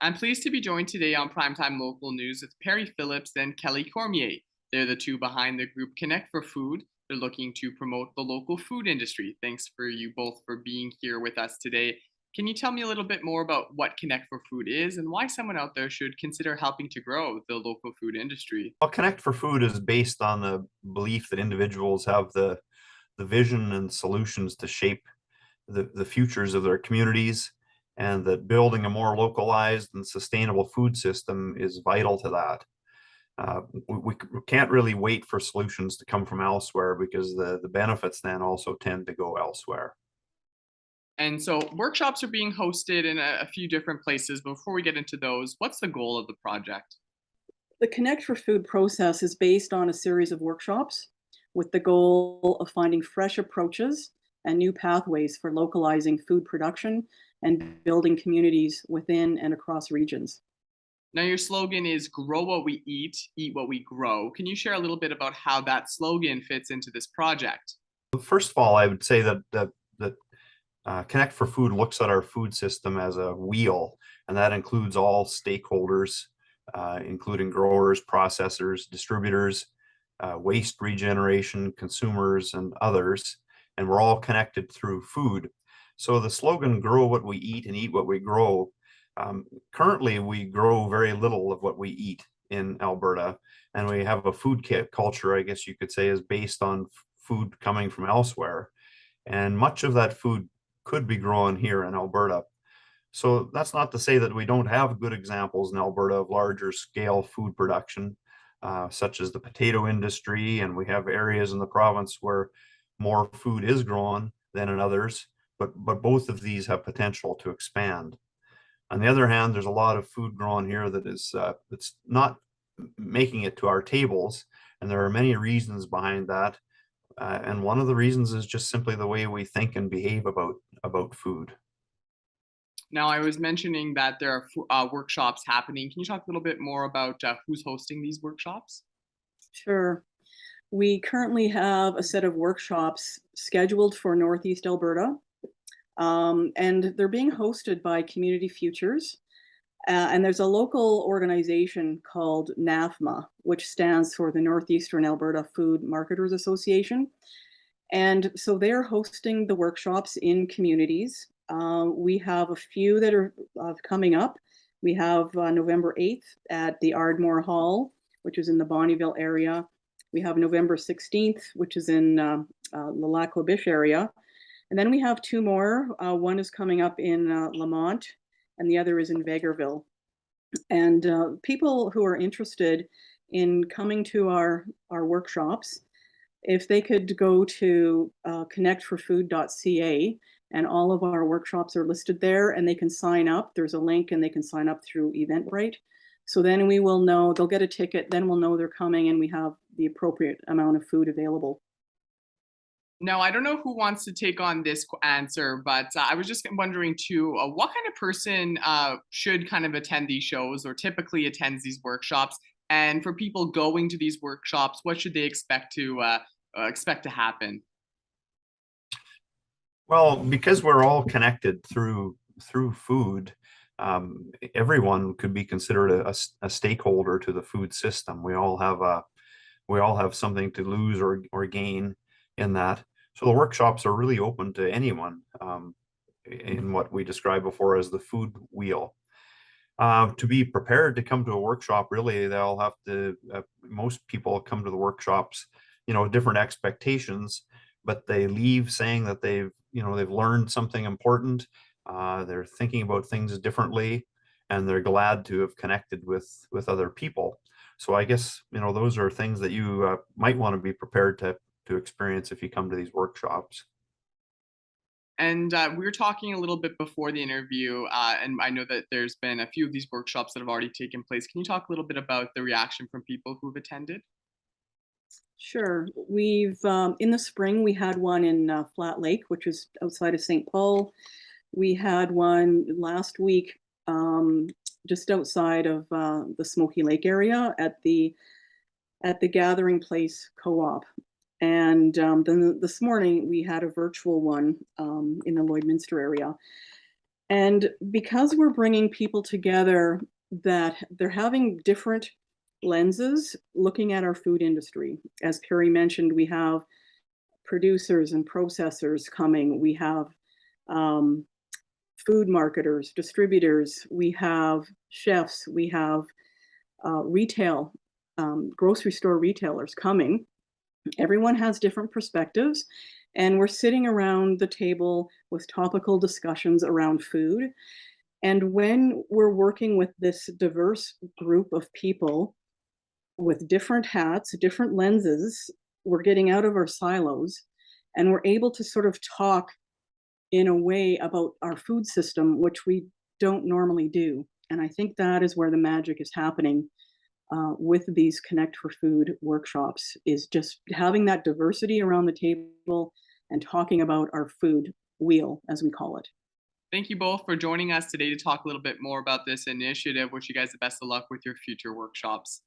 I'm pleased to be joined today on Primetime Local News with Perry Phillips and Kelly Cormier. They're the two behind the group Connect for Food. They're looking to promote the local food industry. Thanks for you both for being here with us today. Can you tell me a little bit more about what Connect for Food is and why someone out there should consider helping to grow the local food industry? Well, Connect for Food is based on the belief that individuals have the vision and solutions to shape the futures of their communities, and that building a more localized and sustainable food system is vital to that. We can't really wait for solutions to come from elsewhere because the benefits then also tend to go elsewhere. And so workshops are being hosted in a few different places. Before we get into those, what's the goal of the project? The Connect for Food process is based on a series of workshops with the goal of finding fresh approaches and new pathways for localizing food production and building communities within and across regions. Now, your slogan is grow what we eat what we grow. Can you share a little bit about how that slogan fits into this project? First of all, I would say that Connect for Food looks at our food system as a wheel, and that includes all stakeholders, including growers, processors, distributors, waste regeneration, consumers, and others. And we're all connected through food. So the slogan, grow what we eat and eat what we grow. Currently, we grow very little of what we eat in Alberta, and we have a food culture, I guess you could say, is based on food coming from elsewhere. And much of that food could be grown here in Alberta. So that's not to say that we don't have good examples in Alberta of larger scale food production, such as the potato industry, and we have areas in the province where more food is grown than in others, but both of these have potential to expand. On the other hand, there's a lot of food grown here that is that's not making it to our tables, and there are many reasons behind that. And one of the reasons is just simply the way we think and behave about food. Now, I was mentioning that there are workshops happening. Can you talk a little bit more about who's hosting these workshops? Sure. We currently have a set of workshops scheduled for Northeast Alberta, and they're being hosted by Community Futures. And there's a local organization called NAFMA, which stands for the Northeastern Alberta Food Marketers Association. And so they're hosting the workshops in communities. We have a few that are coming up. We have November 8th at the Ardmore Hall, which is in the Bonnyville area. We have November 16th, which is in the Lac-La-Biche area. And then we have two more. One is coming up in Lamont, and the other is in Vegreville. And people who are interested in coming to our workshops, if they could go to connectforfood.ca, and all of our workshops are listed there, and they can sign up. There's a link, and they can sign up through Eventbrite. So then we will know, they'll get a ticket, then we'll know they're coming, and we have the appropriate amount of food available. Now, I don't know who wants to take on this answer, but I was just wondering too, what kind of person should kind of attend these shows or typically attends these workshops? And for people going to these workshops, what should they expect to happen? Well, because we're all connected through food, everyone could be considered a stakeholder to the food system. We all have something to lose or gain in that. So the workshops are really open to anyone, in what we described before as the food wheel. To be prepared to come to a workshop, really, they'll have to. Most people come to the workshops, different expectations, but they leave saying that they've learned something important. They're thinking about things differently, and they're glad to have connected with other people. So I guess those are things that you might want to be prepared to experience if you come to these workshops. And we were talking a little bit before the interview, and I know that there's been a few of these workshops that have already taken place. Can you talk a little bit about the reaction from people who've attended? Sure. We've in the spring we had one in Flat Lake, which is outside of St. Paul. We had one last week just outside of the Smoky Lake area at the Gathering Place Co-op. And then this morning we had a virtual one in the Lloydminster area. And because we're bringing people together, that they're having different lenses looking at our food industry. As Perry mentioned, we have producers and processors coming. We have um, food marketers, distributors. We have chefs. We have retail, grocery store retailers coming. Everyone has different perspectives, and we're sitting around the table with topical discussions around food. And when we're working with this diverse group of people with different hats, different lenses, we're getting out of our silos and we're able to sort of talk in a way about our food system, which we don't normally do. And I think that is where the magic is happening with these Connect for Food workshops, is just having that diversity around the table and talking about our food wheel, as we call it. Thank you both for joining us today to talk a little bit more about this initiative. Wish you guys the best of luck with your future workshops.